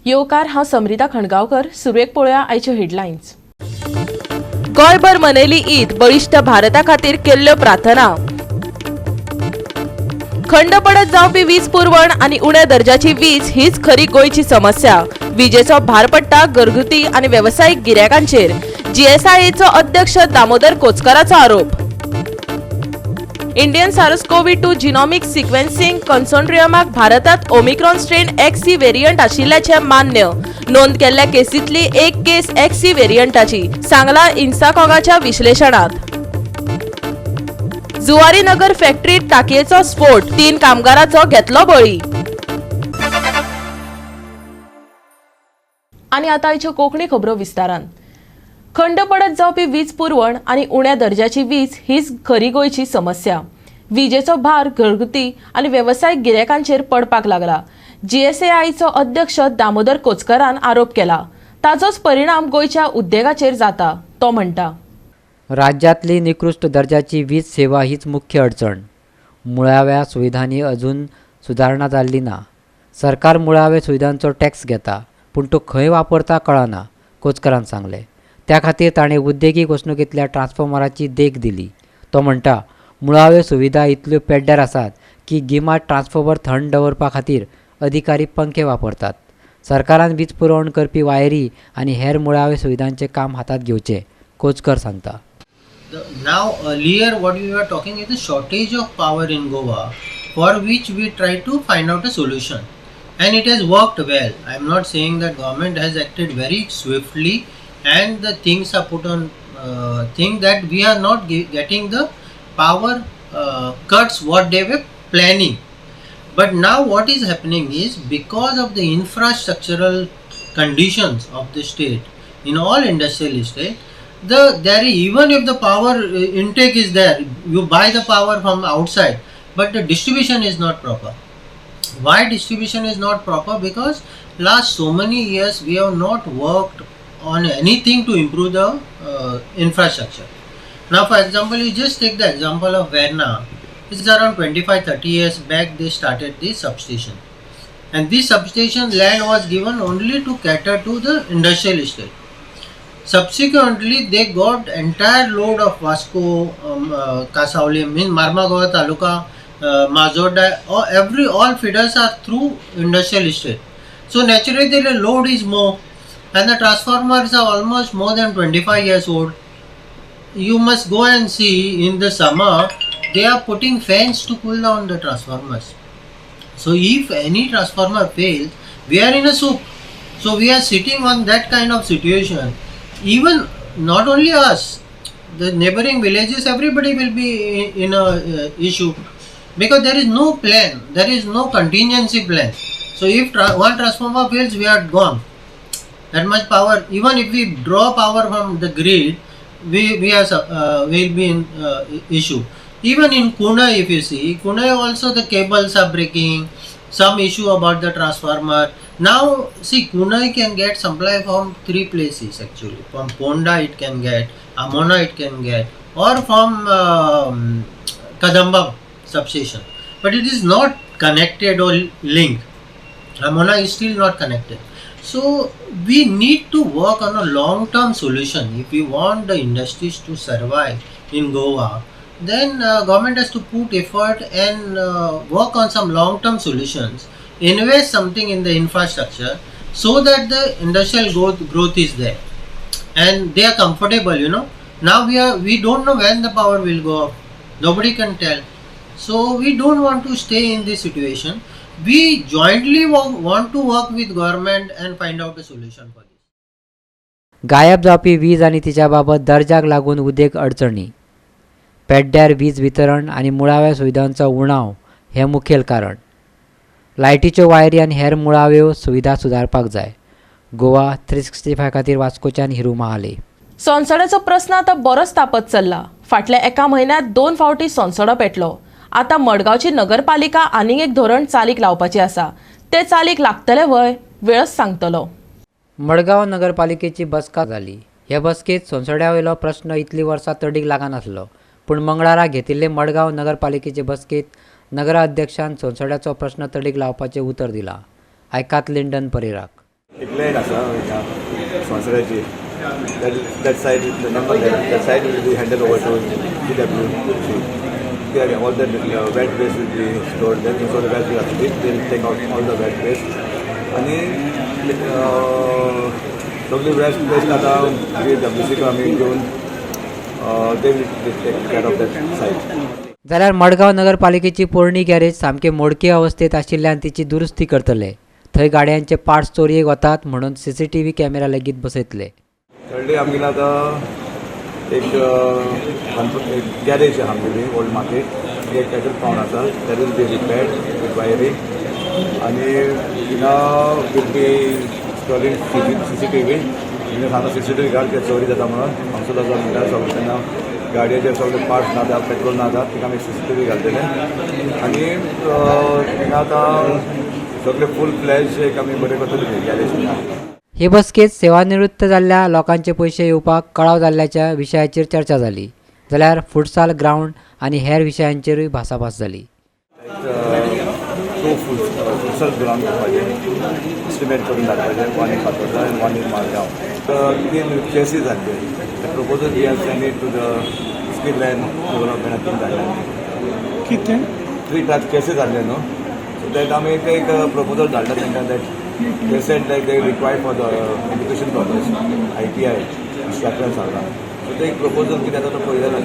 येवकार हांव समृता खणगांवकर. सुरवेक पळोवया आयच्यो हेडलायन्स. गोंयभर मनयली ईद. बळिश्ठ भारता खातीर केल्ल्यो प्रार्थना. खंड पडत जावपी वीज पुरवण आनी उण्या दर्जाची वीज हीच खरी गोंयची समस्या. विजेचो भार पडटा घरगुती आनी वेवसायीक गिरायकांचेर. जीएसआयएचो अध्यक्ष दामोदर कोचकाराचो आरोप. इंडियन सार्स-कोव्ही-2 जिनोमिक सिक्वेन्सिंग कन्सोर्टियमाक भारतात ओमिक्रॉन स्ट्रेन XC व्हेरियंट आशिल्ल्याचें मान्य. नोंद केल्ल्या केसींतली एक केस XC व्हेरियंटाची, सांगला इन्साकॉगाच्या विश्लेशणात. जुवारी नगर फॅक्टरीत टाकयेचो स्फोट. 3 कामगारांचो घेतलो बळी. आनी आतां आयच्यो कोंकणी खबरो विस्तारान. खंड पडत जावपी वीज पुरवण आनी उण्या दर्जाची वीज हीच खरी गोंयची समस्या. विजेचो भार घरगुती आनी वेवसायीक गिरायकांचेर पडपाक लागला. जीएसआयएचो अध्यक्ष दामोदर कोचकारान आरोप केला. ताचोच परिणाम गोंयच्या उद्देगाचेर जाता. तो म्हणटा, राज्यातली निकृष्ट दर्जाची वीज सेवा हीच मुख्य अडचण. मुळाव्या सुविधांनी अजून सुदारणा जाल्ली ना. सरकार मुळाव्या सुविधांचो टॅक्स घेता, पूण तो खंय वापरता कळना, कोचकारान सांगलें. त्या खातीर ताणें उद्देगीक वचणुकेंतल्या ट्रान्सफॉर्मराची देख दिली. तो म्हणटा, मुळाव्यो सुविधा इतल्यो पेड्ड्यार आसात की गिमांत ट्रान्सफॉर्मर थंड दवरपा खातीर अधिकारी पंखे वापरतात. सरकारान वीज पुरवण करपी वायरी आनी हेर मुळाव्या सुविधांचें काम हातांत घेवचें, कोचकर सांगता. Now earlier what we were talking is the shortage of power in Goa, for which we tried to find out a solution, and it has worked well. I am not saying that government has acted very swiftly and the things are put on thing that we are not getting the power cuts what they were planning. But now what is happening is, because of the infrastructural conditions of the state in all industrial estate, even if the power intake is there, you buy the power from outside, but the distribution is not proper. Why distribution is not proper? Because last so many years we have not worked on anything to improve the infrastructure. Now for example, you just take the example of Verna. It's around 25-30 years back they started this substation, and this substation land was given only to cater to the industrial estate. Subsequently, they got entire load of Vasco, Kasawli, Marmagaon Taluka, Mazoda, all feeders are through industrial estate. So naturally, the load is more, and the transformers are almost more than 25 years old. You must go and see in the summer, they are putting fans to cool down the transformers. So if any transformer fails, we are in a soup. So we are sitting on that kind of situation. Even not only us, the neighboring villages, everybody will be in a issue, because there is no plan, there is no contingency plan. So if one transformer fails, we are gone. That much power, even if we draw power from the grid, will be in issue. Even in Kunai, if you see, Kunai also the cables are breaking, some issue about the transformer. Now see, Kunai can get supply from 3 places actually. From Ponda it can get, Amona it can get, or from Kadamba substation. But it is not connected or linked. Amona is still not connected. So we need to work on a long-term solution. If we want the industries to survive in Goa, then government has to put effort and work on some long-term solutions. Invest something in the infrastructure so that the industrial growth is there and they are comfortable. Now we don't know when the power will go off. Nobody can tell. So we don't want to stay in this situation. We jointly want to work with government and find out a solution for this. गायब जावपी वीज आनी तिच्या बाबत दर्जाक लागून उद्देग अडचणी. पेड्ड्यार वीज वितरण आनी मुळाव्या सुविधांचो उणाव हें मुखेल कारण. लायटीच्यो वायरी आनी हेर मुळाव्यो सुविधा सुदारपाक जाय. गोवा 365 खातीर वास्कोच्यान हिरू महाले. सोंसड्याचो प्रस्न आतां बरोच तापत चल्ला. फाटल्या एका म्हयन्यांत 2 फावटी सोंसडो पेटलो. आतां मडगांवची नगरपालिका आनीक एक धोरण चालीक लावपाचें आसा. ते चालीक लागतले वय, वेळच सांगतलो. मडगांव नगरपालिकेची बसका जाली. ह्या बसकेत सोंसड्या वयलो प्रस्न इतली वर्सां तडीक लागनासलो, पूण मंगळारा घेतिल्ले मडगांव नगरपालिकेचे बसकेत नगराध्यक्षान सोंसड्याचो प्रस्न तडीक लावपाचें उतर दिलां. आयकात लिंडन परिराक. एक लँड आसा संवसाराची that side the number that side will be handed over to PWC. There all the wet waste will be stored there. So the wet waste they will take out all the wet waste. आणि सगळी waste आता PWC आम्ही घेऊन they will take care of that site. जाल्यार मडगांव नगरपालिकेची पोरणी garage सामके मोडके अवस्थेत आशिल्ल्यान तिची दुरुस्ती करतले. थंय गाडयांचे पार्ट्स चोरयेक वतात म्हणून CCTV कॅमेरा लेगीत बसयतले. थर्डली आमगेलो आतां एक गॅरेज आहा आमगेली ओल्ड मार्केट एक पेट्रोल पंप आसा that will be repaired with wiring आनी तिना वील बी स्टोरींग CCTV तिने सांगता CCTV घाल ते चोरी जाता म्हणून कावन्सिलर जो म्हणटा सगळे तेन्ना गाडयेचे सगळे पार्ट्स नाता पेट्रोल नाता तिका आमी CCTV घालतले आनी तिंगा आतां सगळे फूल फ्लॅश एक आमी बरें करतले गॅरेज. हे बसकेत सेवानिवृत्त जाल्ल्या लोकांचे पयशे येवपाक कळाव जाल्ल्याच्या विशयाचेर चर्चा जाली. जाल्यार फुटसाल ग्राउंड आनी हेर विशयांचेरूय भासाभास जाली. फुटसाल ग्राउंड करपाचें एस्टिमेट करून धाडपाचें वन इन फातोर्डा आनी वन इन मारगांव. 3 केसीस जाल्ले proposal we have send it to the skill land डेव्हलपमेंटान धाडले. कितें 3 टायप्स केसीस जाल्ले न्हू सो दॅट आमी एक प्रपोजल धाडला तेंकां that they said like they require for the education purpose ITI instructors are so they proposal किती आता तो पळयला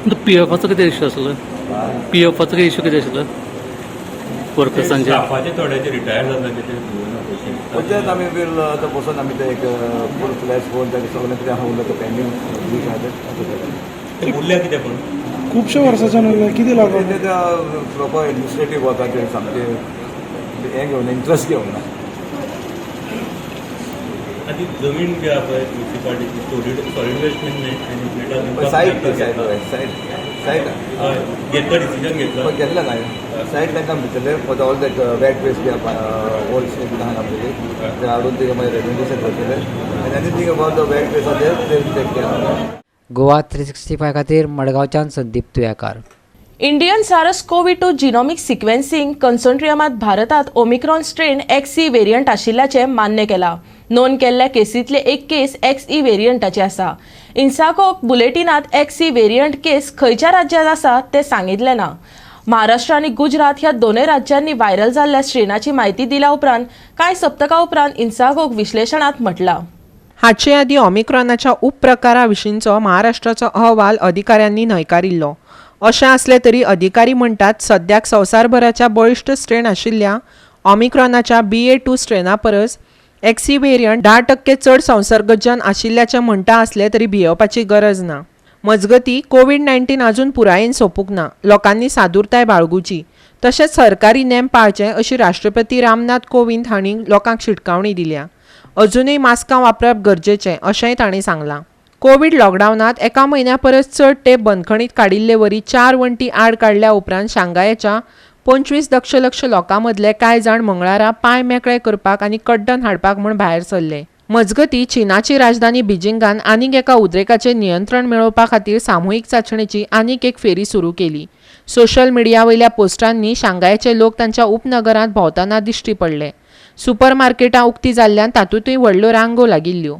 तो PFचा कितें इश्यू आसलो PFचा कितें इश्यू कितें आसलो वर्कर्सांचे स्टाफाचे थोड्याचे रिटायर जाल्ले ते त्यात आमी बिल आतां बसून आमी ते एक फूल फ्लॅश फोन ताका सगळें कितें आहा उरलें तें पेंडींग वीक आहा ते उरल्या कितें पूण खुबशे वर्सांच्यान उरले कितें लागून ते प्रॉपर एडमिनिस्ट्रेटीव वर्काचे सामके हें घेवन इंट्रस्ट घेवंक ना. आनी जमीन जी आहा पळय म्युनिसिपालिटीची solid waste management site site हय घेतलो डिसिजन घेतलो घेतला नाही सायट तांकां भितरले for all that wet waste be old state आहा आमगेली ते हाडून तिका मागीर रेग्युलेशन करतले आनी anything about the wet waste आहा ते टेक केअर. गोवा 365 खातीर मडगांवच्यान Sandeep Tuyekar. Indian SARS-CoV-2 genomic sequencing कन्सोर्टियमात भारतात ओमिक्रॉन स्ट्रेन XE व्हेरियंट आशिल्ल्याचे मान्य केला. नोंद केल्ल्या केसींतले एक केस XE व्हेरियंटाची आसा. इन्साकोक बुलेटिनात XE व्हेरियंट केस खंयच्या राज्यांत आसा ते सांगितले ना. महाराष्ट्र आनी गुजरात ह्या दोनूय राज्यांनी व्हायरल जाल्ल्या स्ट्रेनाची म्हायती दिल्या उपरांत कांय सप्तकां उपरांत इन्साकोक विश्लेशणात म्हटलां. हाचे आदी ओमिक्रॉनाच्या उपप्रकारा विशींचो महाराष्ट्राचो अहवाल अधिकाऱ्यांनी न्हयकारिल्लो. अशें आसले तरी अधिकारी म्हणटात सद्याक संवसारभराच्या बळिश्ट स्ट्रेन आशिल्ल्या ओमिक्रॉनाच्या BA.2 स्ट्रेना परस XE व्हेरियंट 10% चड संसर्गजन आशिल्ल्याचें म्हणटा आसले तरी भियेवपाची गरज ना. मजगतीं कोविड-19 आजून पुरायेन सोंपूंक ना. लोकांनी सादूरताय बाळगुची तशेंच सरकारी नेम पाळचे अशी राष्ट्रपती रामनाथ कोविंद हांणी लोकांक शिटकावणी दिल्या. अजूनय मास्कां वापरप गरजेचें अशेंय तांणी सांगलां. कोविड लॉकडावनात एका म्हयन्या परस चड टेप बंदखणीत काडिल्ले वरी 4 वण्टी आड काडल्या उपरांत शांघायच्या 25 दशलक्ष लोकां मदले कांय जाण मंगळारा पांय मेकळे करपाक आनी कड्डण हाडपाक म्हूण भायर सरले. मजगतीं चीनाची राजधानी बिजिंगान आनीक एका उद्रेकाचेर नियंत्रण मेळोवपा खातीर सामुहीक चांचणेची आनीक एक फेरी सुरू केली. सोशल मिडिया वयल्या पोस्टांनी शांघायचे लोक तांच्या उपनगरांत भोंवतना दिश्टी पडले. सुपर मार्केटां उक्तीं जाल्ल्यान तातूंतय व्हडल्यो रांगो लागिल्ल्यो.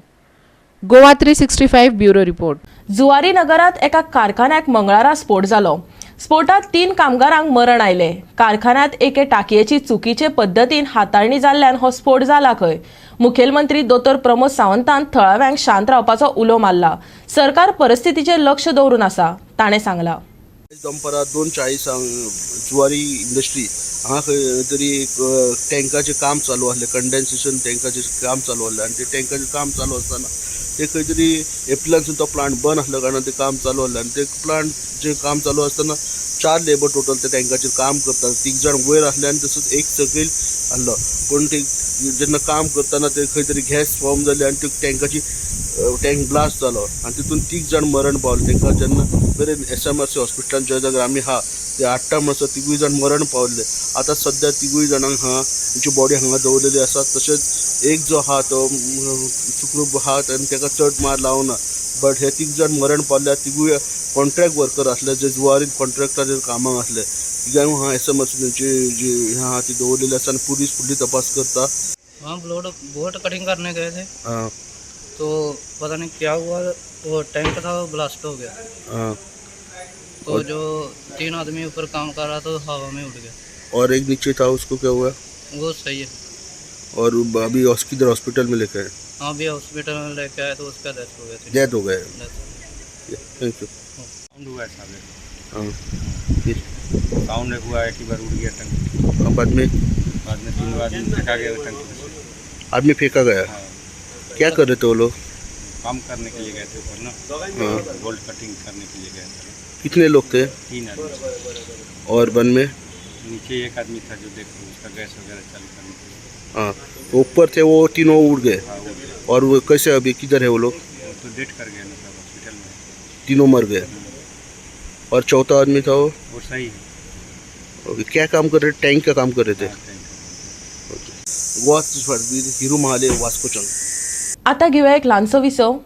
Goa 365 bureau report. जुवारी नगरात एका कारखान्याक मंगळारा स्फोट जालो. स्फोटात 3 कामगारांक मरण आयले. कारखान्यात एके टाकयेची चुकीचे पद्दतीन हाताळणी जाल्ल्यान हो स्फोट जाला खंय. मुखेलमंत्री दोतोर प्रमोद सावंतान थळाव्यांक शांत रावपाचो उलो मारला. सरकार परिस्थितीचेर लक्ष दवरून आसा ताणें सांगलां. दनपारां 2:40 जुवारी इंडस्ट्री हांगा खंय तरी एक टँकाचें काम चालू आसलें कंडेन्सेशन टँकाचें काम चालू आसलें आनी ते टँकाचें काम चालू आसतना ते खंय तरी एप्रिलानसून तो प्लांट बंद आसल्या कारणान ते काम चालू आसलें आनी ते प्लांटचें काम चालू आसतना 4 लेबर टोटल ते टँकाचेर काम करता. 3 जाण वयर आसले आनी तसोच एक सकयल आसलो पूण ते जेन्ना काम करतना ते खंय तरी गॅस फॉर्म जाली आनी ते टँक ब्लास्ट जालो आनी तितून 3 जाण मरण पावले. तांकां जेन्ना बरें SMRC हॉस्पिटलान ज्या जाग्यार आमी आहा ते 8 म्हणसर 3 जाण मरण पावले. आतां सद्या 3 जाणांक हांगा तेंची बॉडी हांगा दवरलेली आसा. तशेंच एक जो आहा तो सुकृप आहा आनी ताका चड मार लावना बट हे 3 जाण मरण पावल्या. 3 कॉन्ट्रॅक्ट वर्कर आसले जे जुवारीन कॉन्ट्रॅक्टाचेर कामाक आसले. तिगांय हांगा SMRC जी आहा ती दवरलेली आसा आनी पुलीस फुडली तपास करता. वहाँ बोट कटिंग करने गए थे हाँ तो पता नहीं क्या हुआ, वो टैंक था वो ब्लास्ट हो गया। हाँ। तो जो 3 आदमी ऊपर काम कर रहा था हवा में उड़ गया। और एक नीचे था, उसको क्या हुआ? वो सही है। और अभी किधर हॉस्पिटल में लेके आए? हाँ अभी हॉस्पिटल में लेके आए तो उसका डेथ हो गया थी। डेथ हो गए। Thank you. साउंड हुआ है साहब, हाँ फिर साउंड हुआ है कि बार उड़ गया टंकी, बाद में 3 आदमी फेंका गया टंकी से। आदमी फेंका गया। क्या कर रहे थे वो लोग? काम करने के लिए गए थे ऊपर ना, हाँ। बोल्ट कटिंग करने के लिए गए थे। कितने लोग थे? 3 आदमी। और वन में? नीचे एक आदमी था जो देखो उसका गैस वगैरह चालू करने के लिए। हाँ तो ऊपर थे वो तीनों उड़ गए। हाँ वो गया। और वो कैसे अभी किधर है वो लोग? वो तो डेथ कर गया ना सब हॉस्पिटल में। तीनों मर गए। और चौथा आदमी था वो? वो सही है। ओके, क्या काम कर रहे थे? टैंक का काम कर रहे थे। हाँ, thank you. गोवा फाटबीर हिरू महाले वास्कोचंग. आता घेऊया एक ल्हानसो विसव.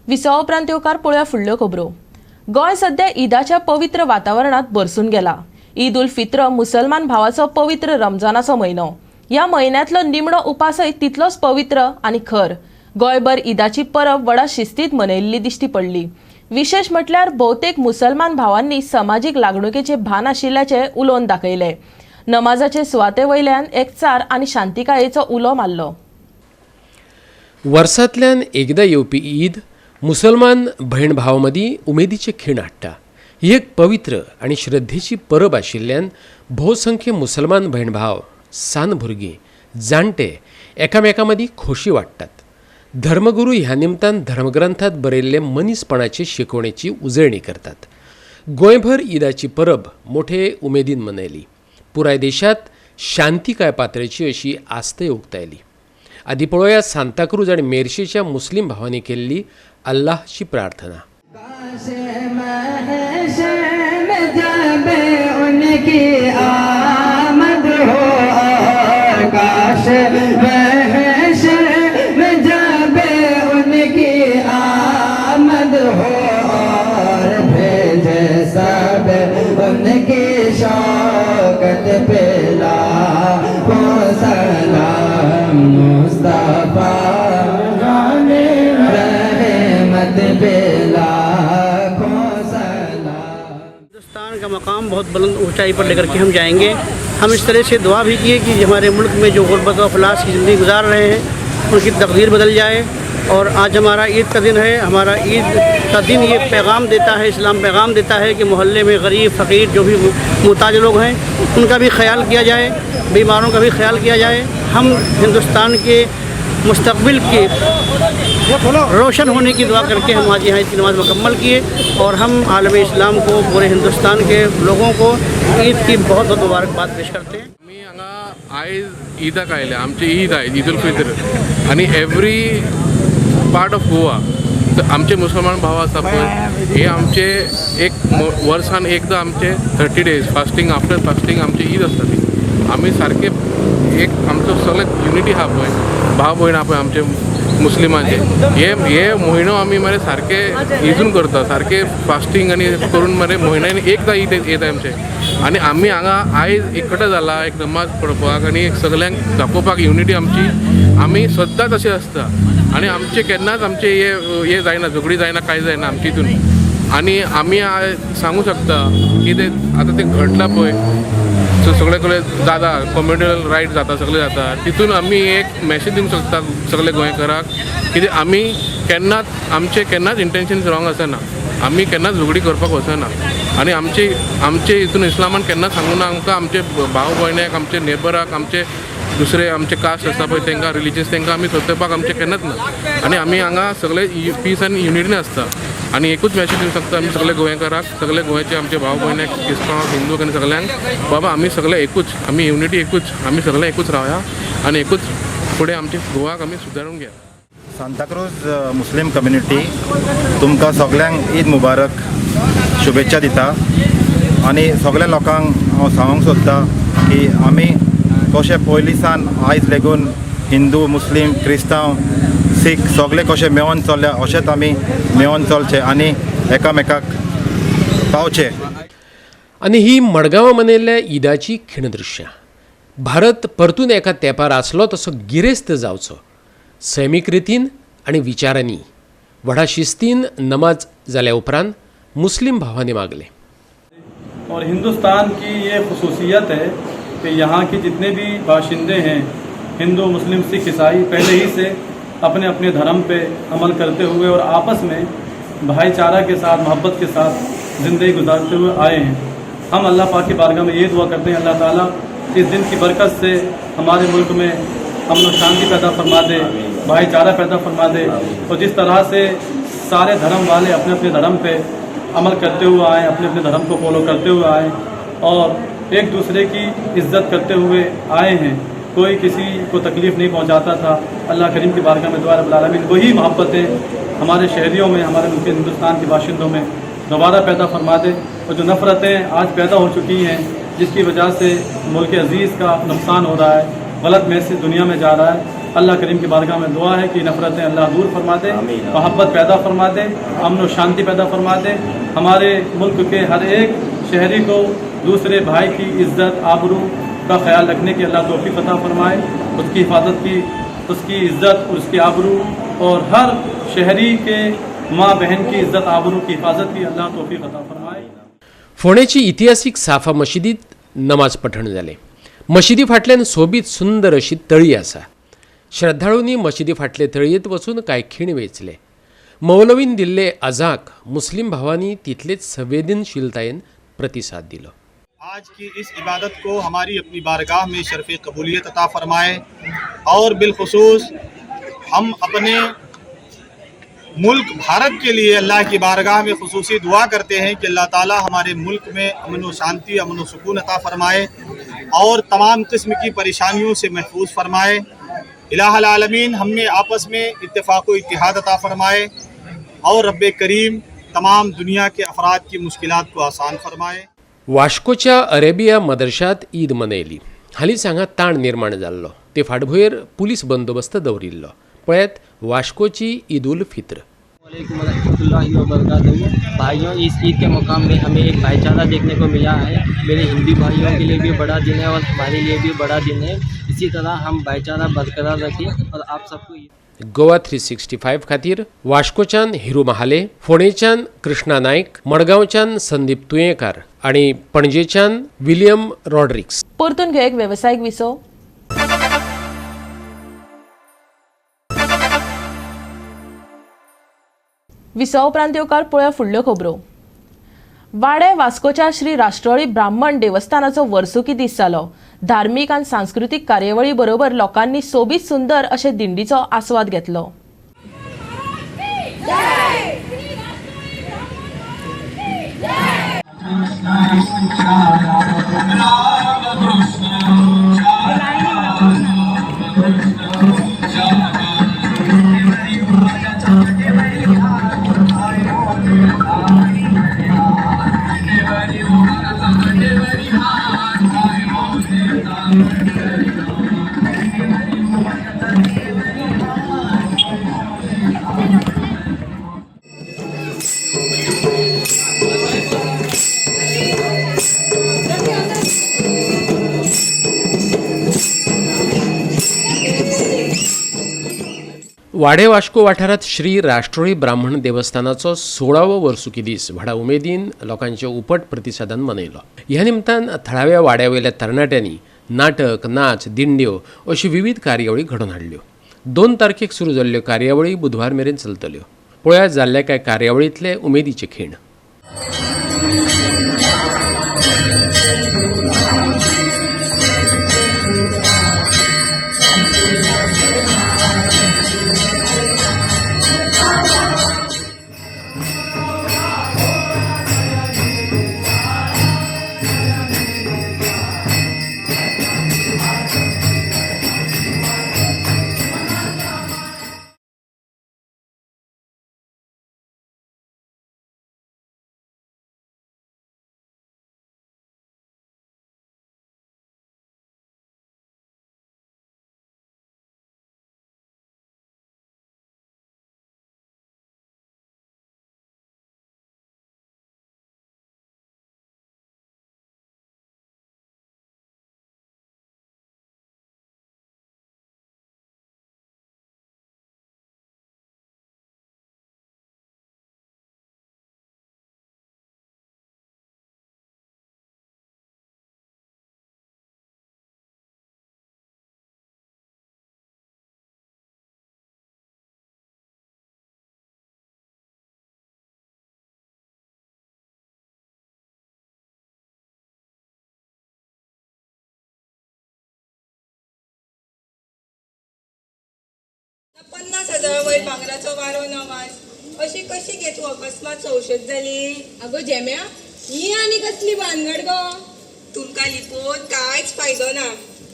विसवा उपरांत येवकार पळोवया फुडल्यो खबरो. गोंय सध्या ईदाच्या पवित्र वातावरणात भरसून गेला. ईद उल फित्र मुसलमान भावाचो पवित्र रमजानाचो म्हयनो. ह्या म्हयन्यांतलो निमणो उपासय तितलोच पवित्र आनी खर. गोंयभर ईदाची परब व्हडा शिस्तीत मनयल्ली दिश्टी पडली. विशेष म्हटल्यार भोवतेक मुसलमान भावांनी समाजीक लागणुकेचे भान आशिल्ल्याचे उलोवन दाखयले. नमाजाचे सुवाते वयल्यान एकचार आनी शांतिकायेचो उलो मारलो. वर्सांतल्यान एकदा येवपी ईद मुसलमान भयण भावा मदीं उमेदीचे खीण हाडटा. ही एक पवित्र आनी श्रद्धेची परब आशिल्ल्यान भोवसंख्य मुसलमान भयण भाव, सान भुरगीं, जाणटे एकामेकां मदीं खोशी वाडटात. धर्मगुरू ह्या निमतान धर्मग्रंथात बरयल्ले मनीसपणाचे शिकवणेची उजळणी करतात. गोंयभर ईदाची परब मोठे उमेदीन मनयली. पुराय देशात शांतिकाय पातळेची अशी आस्तय उक्तायली. आदी पळोवया सांताक्रूज आनी मेर्शेच्या मुस्लीम भावांनी केल्ली अल्लाहची प्रार्थना. हिंदुस्तान का मकाम बहुत बुलंद ऊंचाई पर लेकर के हम जाएंगे. हम इस तरह से दुआ भी किए कि हमारे मुल्क में जो गुर्बत और अफलास की ज़िंदगी गुजार रहे हैं उनकी तकदीर बदल जाए. और आज हमारा ईद का दिन है. हमारा ईद का दिन ये पैगाम देता है, इस्लाम पैगाम देता है कि मोहल्ले में गरीब फ़कीर जो भी मुहताज लोग हैं उनका भी ख्याल किया जाए, बीमारों का भी ख्याल किया जाए. हम हिंदुस्तान के मुस्तकबिल के रोशन होने की दुआ करके हम आज यहाँ इसकी नमाज़ मुकम्मल किए. और हम आलम इस्लाम को, पूरे हिंदुस्तान के लोगों को ईद की बहुत बहुत मुबारकबाद पेश करते हैं. आमी हांगा आयज ईदाक आयले. आमची ईद आयज ईद उल फित्र आनी एवरी पार्ट ऑफ गोवा आमचे मुसलमान भाव आसा पळय हे आमचे एक वर्सान एकदा आमचे 30 days फास्टींग आफ्टर फास्टींग आमची ईद आसता ती. आमी सारके एक आमचो सगळे युनिटी आहा पळय, भाव भयण आहा पळय आमचे मुस्लिमांचे, हे म्हयनो आमी मरे सारके इजून करता, सारके फास्टींग आनी करून मरे म्हयन्यान एकदा ईद येता आमचे. आनी आमी हांगा आयज एकठांय जाला एक नमाज पळोवपाक आनी एक सगल्यांक दाखोवपाक युनिटी आमची. आमी सद्दां तशें आसता आनी आमचे केन्नाच आमचे हे जायना, झगडी जायना, कांय जायना आमचे हितून. आनी आमी सांगू शकता की ते आतां ते घडलां पळय सगळे कडेन जाता, कम्युनिटल रायट जाता, सगळे जाता. तितून आमी एक मॅसेज दिवंक शकता सगळे गोंयकाराक की आमी केन्नाच आमचे केन्नाच इंटेन्शन रॉंग आसना. आमी केन्नाच झगडी करपाक वचना आनी आमचे हितून इस्लामान केन्ना सांगूना आमकां आमचे भाव भयणाक, आमचे नेबराक, आमचे दुसरे आमचे कास्ट आसता पळय तांकां रिलिजियस तांकां आमी सोदपाक आमचे केन्नाच ना. आनी आमी हांगा सगळे पीस आनी युनिटीन आसता. आनी एकूच मॅसेज दिवंक शकता आमी सगळे गोंयकाराक, सगळे गोंयचे आमचे भाव भयणाक, क्रिस्तांवांक, हिंदूक आनी सगळ्यांक बाबा आमी सगळे एकूच, आमी युनिटी एकूच, आमी सगळे एकूच रावया आनी एकूच फुडें आमचे गोवाक आमी सुदारून घेया. सांताक्रूज मुस्लीम कम्युनिटी तुमकां सगळ्यांक ईद मुबारक शुभेच्छा दिता. आनी सगळ्या लोकांक हांव सांगूंक सोदतां की आमी कशे पयलींसान आयज लेगून हिंदू, मुस्लीम, क्रिस्तांव, सीख सगळे कशे मेळोन चलल्या अशेंच आमी मेळोन चलचे आनी एकामेकाक पावचे. आनी ही मडगांवां मनयल्ल्या ईदाची खीण दृश्यां. भारत परतून एका तेंपार आसलो तसो गिरेस्त जावचो, सैमीक रितीन आनी विचारांनी व्हडा शिस्तीन नमाज जाल्या उपरांत मुस्लीम भावांनी मागले. और हिंदुस्तान की ये खसूसियत है कि यहाँ के जितने भी बाशिंदे हैं, हिंदू मुस्लिम सिख ईसाई, पहले ही से अपने अपने धर्म पे अमल करते हुए और आपस में भाईचारा के साथ, मोहब्बत के साथ ज़िंदगी गुजारते हुए आए हैं. हम अल्लाह पाक की बारगाह में ये दुआ करते हैं, अल्लाह ताला इस दिन की बरकत से हमारे मुल्क में अमन और शांति पैदा फरमा दे, भाईचारा पैदा फरमा दे, और जिस तरह से सारे धर्म वाले अपने अपने धर्म पे अमल करते हुए आए, अपने अपने धर्म को फॉलो करते हुए आए और एक दूसरे की इज्जत करते हुए आए हैं. कोई किसी को तकलीफ़ नहीं पहुंचाता था. अल्लाह करीम की बारगाह में दुआ रब्बुल आलमीन वही मोहब्बतें हमारे शहरियों में, हमारे मुल्क हिंदुस्तान के बाशिंदों में दोबारा पैदा फरमा दे. और जो नफ़रतें आज पैदा हो चुकी हैं, जिसकी वजह से मुल्क अज़ीज़ का नुकसान हो रहा है, गलत मैसेज दुनिया में जा रहा है, अल्लाह करीम की बारगाह में दुआ है कि नफ़रतें अल्लाह दूर फरमा दे, मोहब्बत पैदा फरमा दे, अमन और शांति पैदा फरमा दे. हमारे मुल्क के हर एक शहरी को दूसरे भाई की इज़्ज़त, आबरू का ख्याल रखने की अल्लाह तौफीक अता फरमाए, उसकी हिफाजत की, उसकी इज़्ज़त और उसकी आबरू, और हर शहरी के माँ बहन की इज़्ज़त आबरू की हिफाजत की अल्लाह तौफीक अता फरमाए. फोंडेची इतिहासीक साफा मशिदीत नमाज पठण जालें. मशिदी फाटल्यान सोबीत सुंदर अशी तळी आसा. श्रद्धाळूंनी मशिदी फाटले तळयेंत वचून कांय खीण वेचले. मौलवीन दिल्ले अजाक मुस्लिम भावांनी तितलेच संवेदनशीलतायेन प्रतिसाद दिलो. आज की इस इबादत को हमारी अपनी बारगाह में शर्फ कबूलियत अता फरमाए, और बिलखुसूस हम अपने मुल्क भारत के लिए अल्लाह की बारगाह में खुसूसी दुआ करते हैं कि अल्लाह ताला हमारे मुल्क में अमन व शांति, अमन व सुकून अता फरमाए और तमाम किस्म की परेशानियों से महफूज फरमाए. इलाहुल आलमीन हमें आपस में इत्तेफाक व इत्तिहाद अता फरमाए और रब्बे करीम तमाम दुनिया के अफराद की मुश्किलात को आसान फरमाए. वाश्कोच्या अरेबिया मदरशात ईद मनयली. हालींच हांगा ताण निर्माण जाल्लो. ते फाटभुंयेर पुलीस बंदोबस्त दवरिल्लो. पळयात वाश्कोची ईद उल फित्र. भाइयों, इस ईद के मकाम में हमें एक भाईचारा देखने को मिला है. मेरे हिंदू भाइयों के लिए भी बड़ा दिन है और हमारे लिए भी बड़ा दिन है. इसी तरह हम भाईचारा बरकरार रखें और आप सबको गोवा 365 खातीर वाश्कोच्यान हिरू महाले, फोंडेच्यान कृष्णा नायक, मडगांवच्यान संदीप तुयेंकार आनी पणजेच्यान विलियम रॉड्रिक्स. परतून घेवंक वेवसायीक विसो. विसो उपरांत येवकार पळोवया फुडल्यो खबरो. वाडे वास्कोच्या श्री राष्ट्रवाळी ब्राह्मण देवस्थानाचो वर्सुकी दीस जालो. धार्मीक आनी सांस्कृतीक कार्यावळी बरोबर लोकांनी सोबीत सुंदर अशे दिंडीचो आस्वाद घेतलो. वाडे वाश्को वाठारांत श्री राष्ट्रवाळी ब्राह्मण देवस्थानाचो 16वो वर्सुकी दीस व्हडा उमेदीन लोकांच्या उपट प्रतिसादान मनयलो. ह्या निमतान थळाव्या वाड्यावयल्या तरणाट्यांनी नाटक, नाच, दिंड्यो अशी विविध कार्यावळी घडोवन हाडल्यो. 2 तारखेक सुरू जाल्ल्यो कार्यावळी बुधवार मेरेन चलतल्यो. पळयात जाल्ल्या कांय कार्यावळींतले उमेदीचे खीण. 50,000 वयर भांगराचो वारो नवाज अशी कशी घे तूं अकस्मात संशत जाली? अगो जेम्या ही आनी कसली भानगड गो? तुमकां लिपोवन कांयच फायदो ना.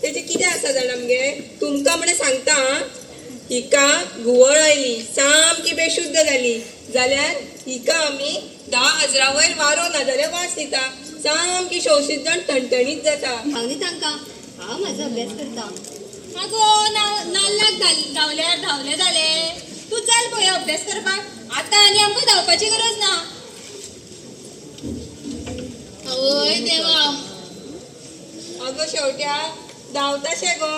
तेजे कितें आसा जाणा मगे, तुमकां म्हणे सांगता हिका घुवळ आयली, सामकी बेशुद्ध जाली जाल्यार हिका आमी 10,000 वयर वारो ना जाल्यार वास दिता. सामकी शोषित जावन ठणठणीत जाता. भावनी तांकां हांव म्हाजो अभ्यास करता. अगो नाल्लाक धांवल्यार धांवले जाले. तूं चल पळय अभ्यास करपाक. आतां आनी आमकां धांवपाची गरज ना. आवय देवा. अगो शेवट्या धांवताशे गो.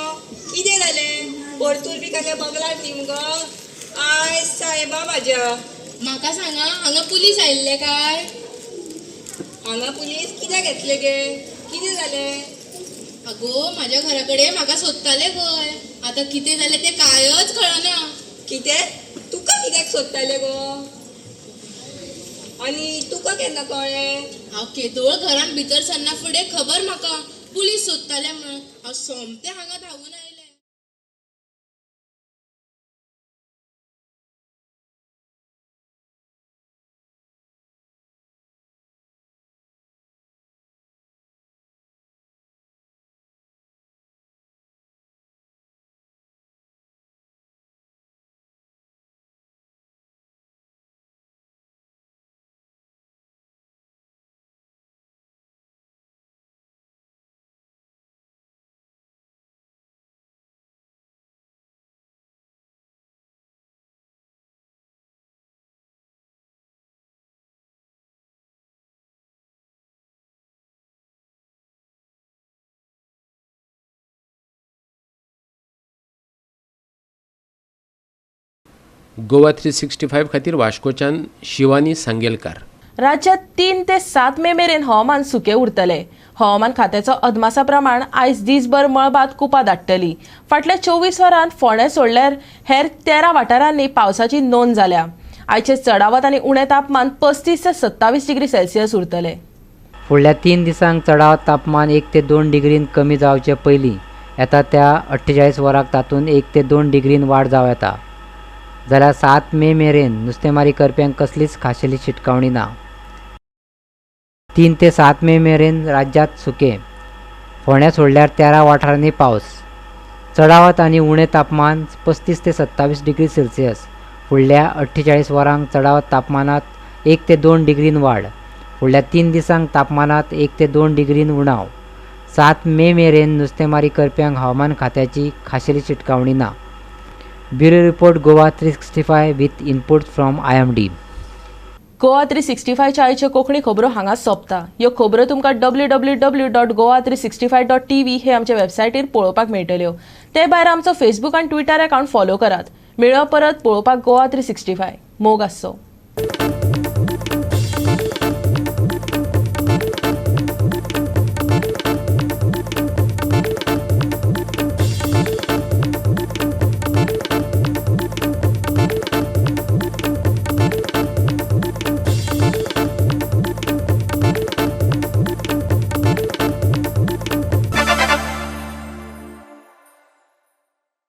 कितें जालें? परतूर बी काय बगलार ती मुगो. आयज साहेबा म्हाज्या. म्हाका सांगा हांगा पुलीस आयिल्ले काय? हांगा पुलीस कित्याक घेतले गे? कितें जालें? अगो म्हाज्या घरा कडेन म्हाका सोदताले खंय. आतां कितें जालें तें कांयच कळना. कितें? तुका कित्याक सोदताले गो? आनी तुका केन्ना कळ्ळें? हांव केदोळ घरान भितर सरना फुडें खबर म्हाका पुलीस सोदताले म्हणून. हांव सोमतें हांगा धांवून आयलें. गोवा 365 खातीर वास्कोच्यान शिवानी सांगेलकार. राज्यात 3 ते 7 मे मेरेन हवामान सुके उरतले. हवामान खात्याचो अदमासा प्रमाण आयज दीसभर मळबात कुपां धाडटली. फाटल्या 24 वरांत फोंडें सोडल्यार हेर 13 वाठारांनी पावसाची नोंद जाल्या. आयचे चडावत आनी उणें तापमान 35 ते 27 डिग्री सेल्सियस उरतले. फुडल्या 3 दिसांक चडावत तापमान 1 ते 2 डिग्रीन कमी जावचे पयलीं येता त्या 48 वरांक तातूंत 1 ते 2 डिग्रीन वाड जावं येता. जाल्यार 7 मे मेरेन नुस्तेमारी करप्यांक कसलीच खाशेली शिटकावणी ना. 3 ते 7 मे मेरेन राज्यांत सुके. फोंडें सोडल्यार 13 वाठारांनी पावस. चडावत आनी उणें तापमान 35 ते 27 डिग्री सेल्सियस. फुडल्या 48 वरांक चडावत तापमानात 1 ते 2 डिग्रीन वाड. फुडल्या 3 दिसांक तापमानात 1 ते 2 डिग्रीन उणाव. 7 मे मेरेन नुस्तेमारी करप्यांक हवामान खात्याची खाशेली शिटकावणी ना. Bureau report Goa 365 with input from IMD. Goa 365 च्या आयच्यो कोंकणी खबरो हांगा सोंपता. ह्यो खबरो तुमकां www.goa365.tv हे आमच्या वेबसायटीर पळोवपाक मेळटल्यो. ते भायर आमचो फेसबूक आनी ट्विटर अकावंट फॉलो करात. मेळ्यो परत पळोवपाक गोवा 365. मोग आसचो.